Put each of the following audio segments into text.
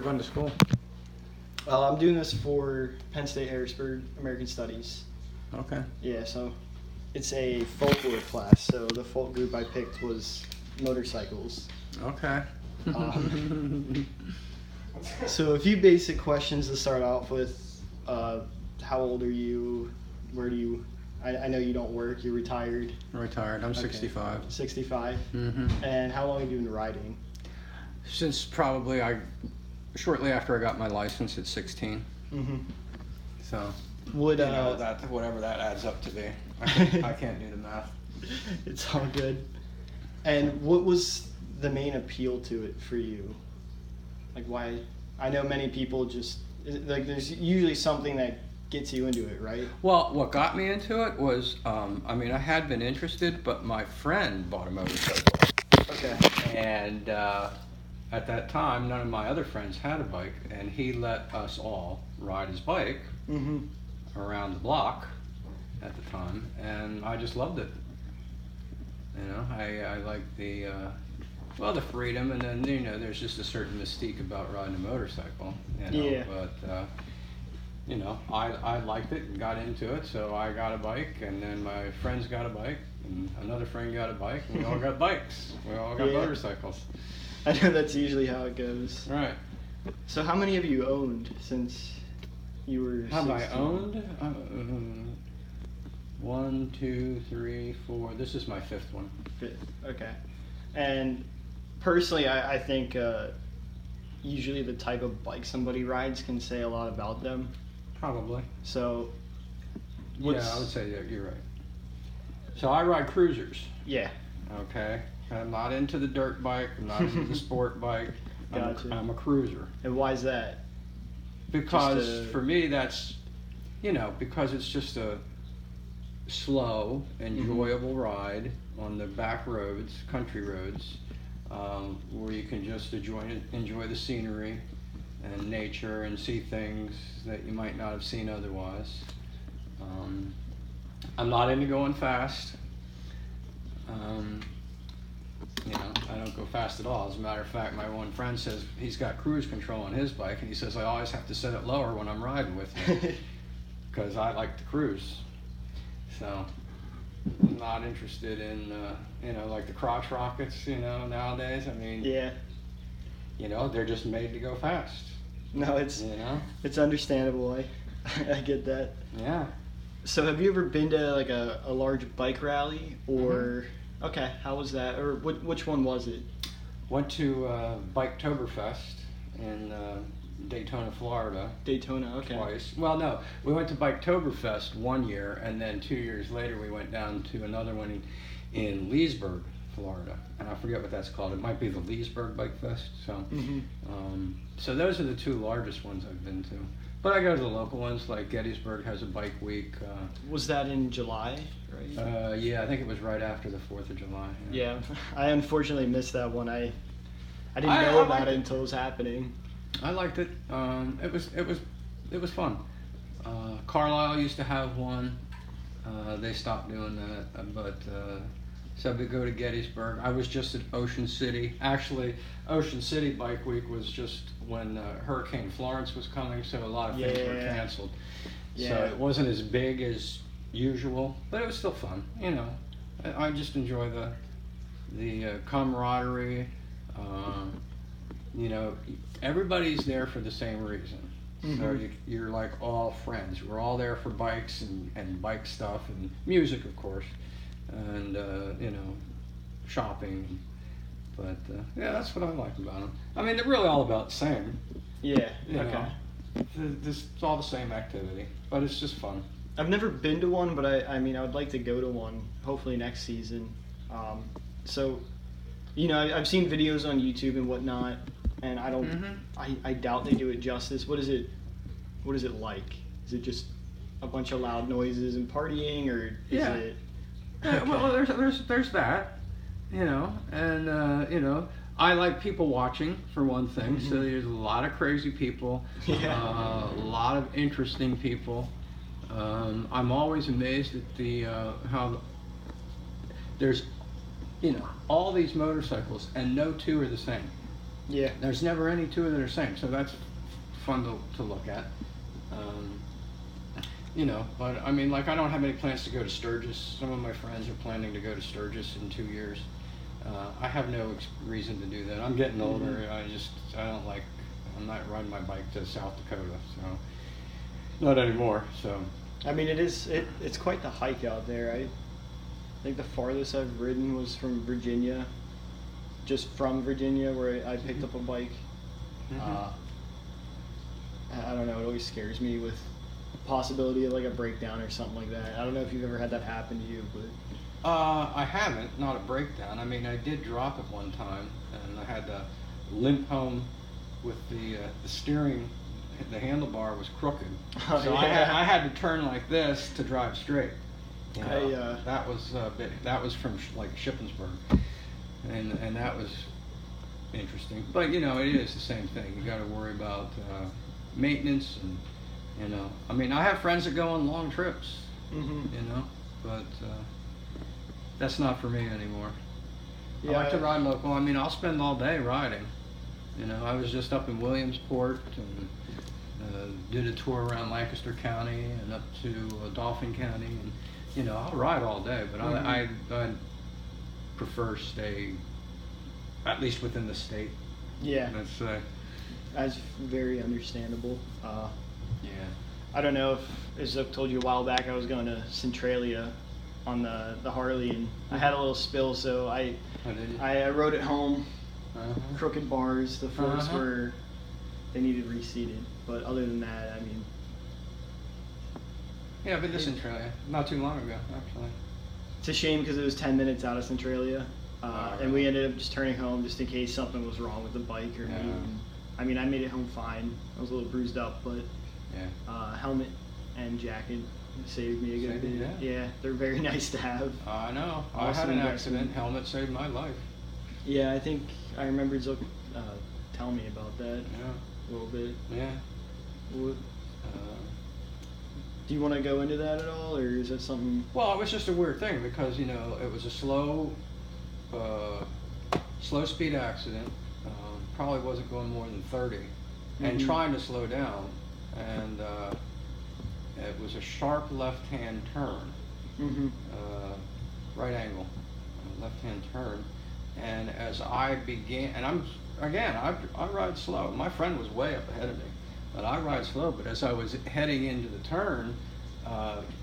going to school? I'm doing this for Penn State Harrisburg American Studies. Okay. Yeah, so it's a folklore class. So the folk group I picked was motorcycles. Okay. So a few basic questions to start off with. How old are you? Where do you... I know you don't work. You're retired. I'm retired. I'm 65. 65? Mm-hmm. And how long have you been riding? Since shortly after I got my license at 16. Mm-hmm. So, Would, that whatever that adds up to be. I can't do the math. It's all good. And what was the main appeal to it for you? Like, why? I know many people just, like, there's usually something that gets you into it, right? Well, what got me into it was, I had been interested, but my friend bought a motorcycle. Okay. And at that time, none of my other friends had a bike, and he let us all ride his bike around the block at the time, and I just loved it. You know, I liked the freedom, and then, there's just a certain mystique about riding a motorcycle, Yeah. But, I liked it and got into it, so I got a bike, and then my friends got a bike, and another friend got a bike, and we all got bikes. We all got motorcycles. I know that's usually how it goes. Right. So how many have you owned since you were 16? Have I owned? 1, 2, 3, 4. This is my 5th one. Okay. And personally, I think usually the type of bike somebody rides can say a lot about them. Probably. So, yeah, I would say you're right. So I ride cruisers. Yeah. Okay. I'm not into the dirt bike. I'm not into the sport bike. Gotcha. I'm a cruiser. And why is that? Because for me, that's, because it's just a slow, enjoyable ride on the back roads, country roads, where you can just enjoy the scenery and nature and see things that you might not have seen otherwise. I'm not into going fast. I don't go fast at all. As a matter of fact, my one friend says he's got cruise control on his bike, and he says I always have to set it lower when I'm riding with you because I like to cruise. So I'm not interested in, like the crotch rockets, nowadays. Yeah. They're just made to go fast. No, it's understandable. I get that. Yeah. So have you ever been to like a large bike rally or? Okay, how was that? Or which one was it? Went to Biketoberfest in Daytona, Florida. Daytona, okay. Twice. Well, no, we went to Biketoberfest one year, and then 2 years later we went down to another one in Leesburg, Florida, and I forget what that's called. It might be the Leesburg Bike Fest. So, so those are the 2 largest ones I've been to. But I go to the local ones, like Gettysburg has a bike week. Was that in July, right? Yeah, I think it was right after the 4th of July. Yeah, I unfortunately missed that one. I didn't know about it until it was happening. I liked it. It was fun. Carlisle used to have one. They stopped doing that, but so we go to Gettysburg. I was just at Ocean City. Actually, Ocean City Bike Week was just when Hurricane Florence was coming, so a lot of things were canceled. Yeah. So it wasn't as big as usual, but it was still fun. I just enjoy the camaraderie. Everybody's there for the same reason. So you're like all friends. We're all there for bikes and bike stuff and music, of course, and shopping. But that's what I like about them. They're really all about the same. Yeah. Okay. It's all the same activity, but it's just fun. I've never been to one, but I would like to go to one. Hopefully next season. So, I've seen videos on YouTube and whatnot, and I don't. I doubt they do it justice. What is it like? Is it just a bunch of loud noises and partying, or is it? Yeah, well, there's that, and I like people watching for one thing. So there's a lot of crazy people, a lot of interesting people. I'm always amazed at the how there's all these motorcycles and no 2 are the same. Yeah. There's never any two that are the same, so that's fun to look at. You know, but I mean, like, I don't have any plans to go to Sturgis. Some of my friends are planning to go to Sturgis in 2 years. I have no reason to do that. I'm getting older. I'm not riding my bike to South Dakota, so not anymore. So I mean, it's quite the hike out there. I think the farthest I've ridden was from Virginia, just from Virginia, where I picked up a bike. I don't know. It always scares me with the possibility of like a breakdown or something like that. I don't know if you've ever had that happen to you, but I haven't, not a breakdown. I mean, I did drop it one time, and I had to limp home with the steering. The handlebar was crooked, so yeah. I had to turn like this to drive straight. You know, I, that was that was from like Shippensburg, and that was interesting. But you know, it is the same thing. You got to worry about maintenance, and you know, I mean, I have friends that go on long trips, you know, but that's not for me anymore. I like to ride local. I mean, I'll spend all day riding. You know, I was just up in Williamsport and did a tour around Lancaster County and up to Dauphin County, and you know, I'll ride all day, but I prefer stay at least within the state. Yeah, that's very understandable. Yeah, I don't know if, as Zuch told you a while back, I was going to Centralia on the Harley, and I had a little spill, so I rode it home. Crooked bars. The forks were, they needed reseated, but other than that, I mean. Yeah, I've been to Centralia not too long ago, actually. It's a shame because it was 10 minutes out of Centralia, and we ended up just turning home just in case something was wrong with the bike or me. And, I mean, I made it home fine. I was a little bruised up, but helmet and jacket saved me a good bit. Yeah, they're very nice to have. I know. I had an accident. Helmet saved my life. Yeah, I think I remember Zuch telling me about that a little bit. Yeah. Do you want to go into that at all, or is that something? Well, it was just a weird thing because, you know, it was a slow speed accident. Probably wasn't going more than 30, and trying to slow down, and it was a sharp left-hand turn, right angle, left-hand turn, and as I began, and I ride slow. My friend was way up ahead of me, but I ride slow. But as I was heading into the turn,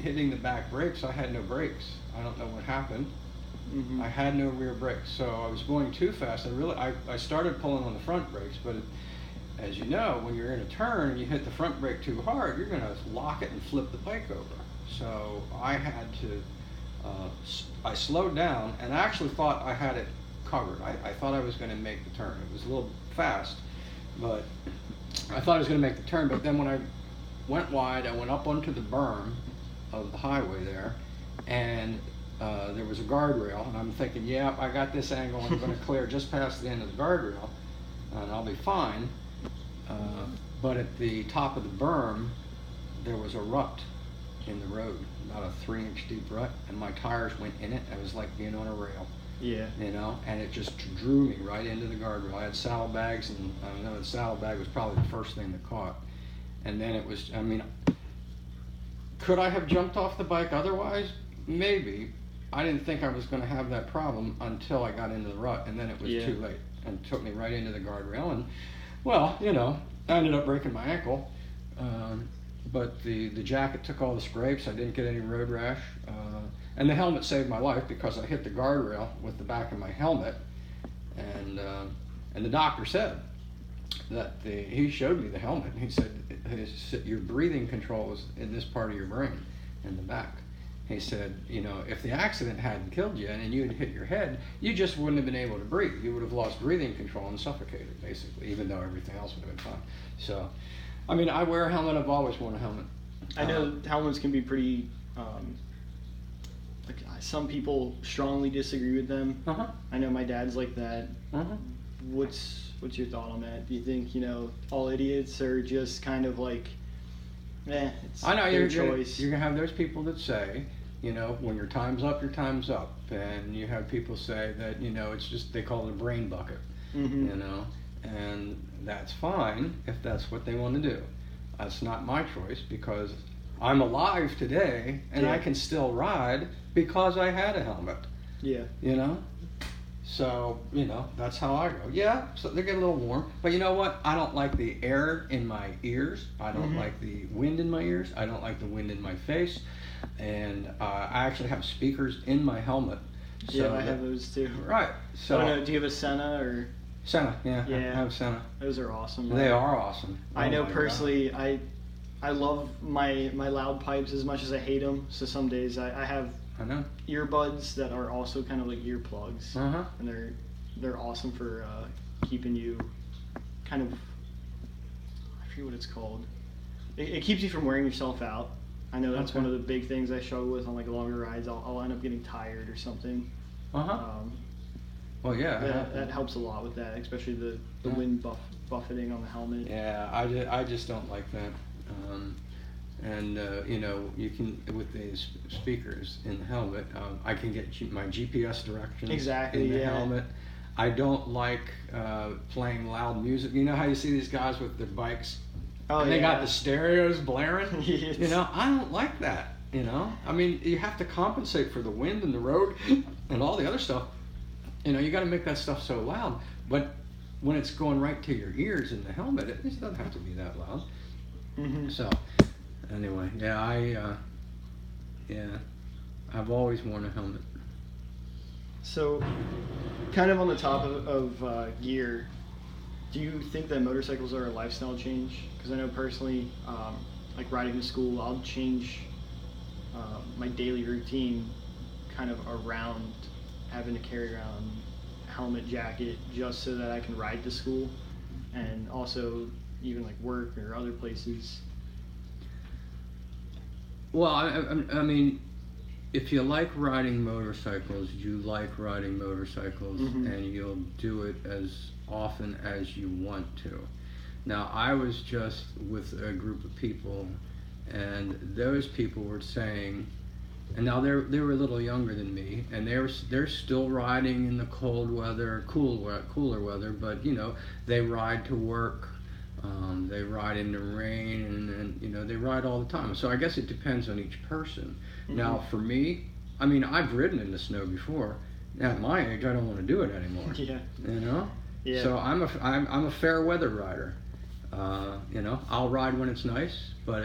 hitting the back brakes, I had no brakes. I don't know what happened. I had no rear brakes, so I was going too fast. I started pulling on the front brakes, but as you know, when you're in a turn and you hit the front brake too hard, you're going to lock it and flip the bike over. So I had to, I slowed down, and I actually thought I had it covered. I thought I was going to make the turn. It was a little fast, but I thought I was going to make the turn. But then when I went wide, I went up onto the berm of the highway there, and there was a guardrail, and I'm thinking, yeah, I got this angle. I'm going to clear just past the end of the guardrail, and I'll be fine. But at the top of the berm, there was a rut in the road, about a 3-inch deep rut, and my tires went in it. It was like being on a rail. Yeah. You know, and it just drew me right into the guardrail. I had saddlebags, and I know the saddlebag was probably the first thing that caught. And then it was, I mean, could I have jumped off the bike otherwise? Maybe. I didn't think I was going to have that problem until I got into the rut, and then it was too late, and took me right into the guardrail. And, well, you know, I ended up breaking my ankle. But the jacket took all the scrapes. I didn't get any road rash. And the helmet saved my life because I hit the guardrail with the back of my helmet. And the doctor said that he showed me the helmet. And he said, your breathing control is in this part of your brain, in the back. He said, you know, if the accident hadn't killed you and you had hit your head, you just wouldn't have been able to breathe. You would have lost breathing control and suffocated, basically, even though everything else would have been fine. So, I mean, I wear a helmet. I've always worn a helmet. I know helmets can be pretty, like, some people strongly disagree with them. I know my dad's like that. What's your thought on that? Do you think, you know, all idiots are just kind of like, it's I know their choice? You're going to have those people that say, you know, when your time's up, your time's up. And you have people say that, you know, it's just, they call it a brain bucket, you know. and that's fine if that's what they want to do. That's not my choice because I'm alive today and I can still ride because I had a helmet. Yeah. You know? So, that's how I go. Yeah, so they get a little warm. But you know what? I don't like the air in my ears. I don't like the wind in my ears. I don't like the wind in my face. And I actually have speakers in my helmet. So yeah, I have those too. Right. So I don't know, do you have a Senna or? Senna, yeah. I Yeah. have Senna. Those are awesome. They are awesome. I know my personally, I love my loud pipes as much as I hate them. So some days I have I know. earbuds that are also kind of like earplugs, and they're awesome for keeping you kind of, I forget what it's called. It keeps you from wearing yourself out. I know that's one of the big things I struggle with on like longer rides. I'll end up getting tired or something. Well, yeah, that helps a lot with that, especially the wind buffeting on the helmet. Yeah, I just don't like that. You can, with these speakers in the helmet, I can get my GPS directions in the helmet. I don't like playing loud music. You know how you see these guys with their bikes? Oh, and they got the stereos blaring? Yes. I don't like that. I mean, you have to compensate for the wind and the road and all the other stuff. You got to make that stuff so loud. But when it's going right to your ears in the helmet, it just doesn't have to be that loud. So, anyway, I've always worn a helmet. So, kind of on the top of gear, do you think that motorcycles are a lifestyle change? Because I know personally, like riding to school, I'll change my daily routine kind of around having to carry around helmet, jacket, just so that I can ride to school, and also even like work or other places. Well, I mean, if you like riding motorcycles, you like riding motorcycles, and you'll do it as often as you want to. Now, I was just with a group of people, and those people were saying, and now they were a little younger than me, and they're still riding in the cold weather, cooler weather, but they ride to work. They ride in the rain, and they ride all the time. So I guess it depends on each person. Now, for me, I mean, I've ridden in the snow before. At my age, I don't want to do it anymore. Yeah. So I'm a fair weather rider. I'll ride when it's nice, but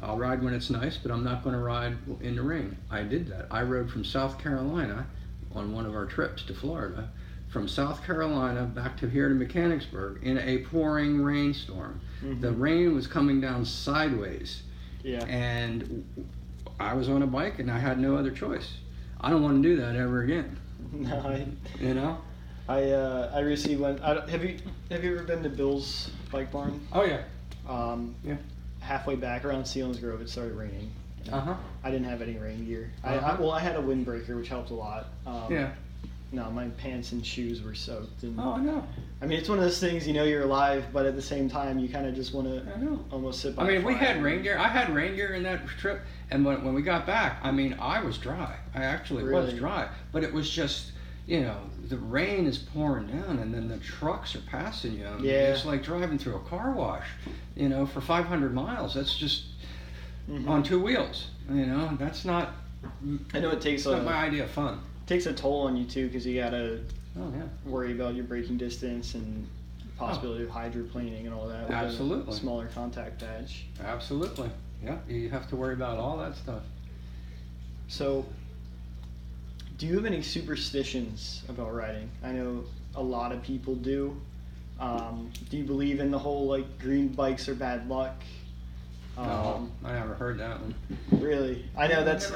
I'll ride when it's nice, but I'm not going to ride in the rain. I did that. I rode from South Carolina on one of our trips to Florida, from South Carolina back to here to Mechanicsburg in a pouring rainstorm. The rain was coming down sideways. Yeah. And I was on a bike and I had no other choice. I don't want to do that ever again. No, I recently went. Have you ever been to Bill's Bike Barn? Oh yeah. Yeah. Halfway back around Sealands Grove, it started raining. I didn't have any rain gear. I had a windbreaker, which helped a lot. No, my pants and shoes were soaked. And, oh, I know. I mean, it's one of those things, you're alive, but at the same time, you kind of just want to almost sit by. I mean, we had rain gear. I had rain gear in that trip, and when we got back, I mean, I was dry. I actually was dry, but it was just, the rain is pouring down, and then the trucks are passing you. I mean, it's like driving through a car wash, for 500 miles. That's just on two wheels. That's not. I know it takes not my idea of fun. Takes a toll on you too, because you gotta worry about your braking distance and possibility of hydroplaning and all that. Absolutely. With a smaller contact patch. Absolutely. Yeah, you have to worry about all that stuff. So, do you have any superstitions about riding? I know a lot of people do. Do you believe in the whole like green bikes are bad luck? No, I never heard that one. Really? I know that's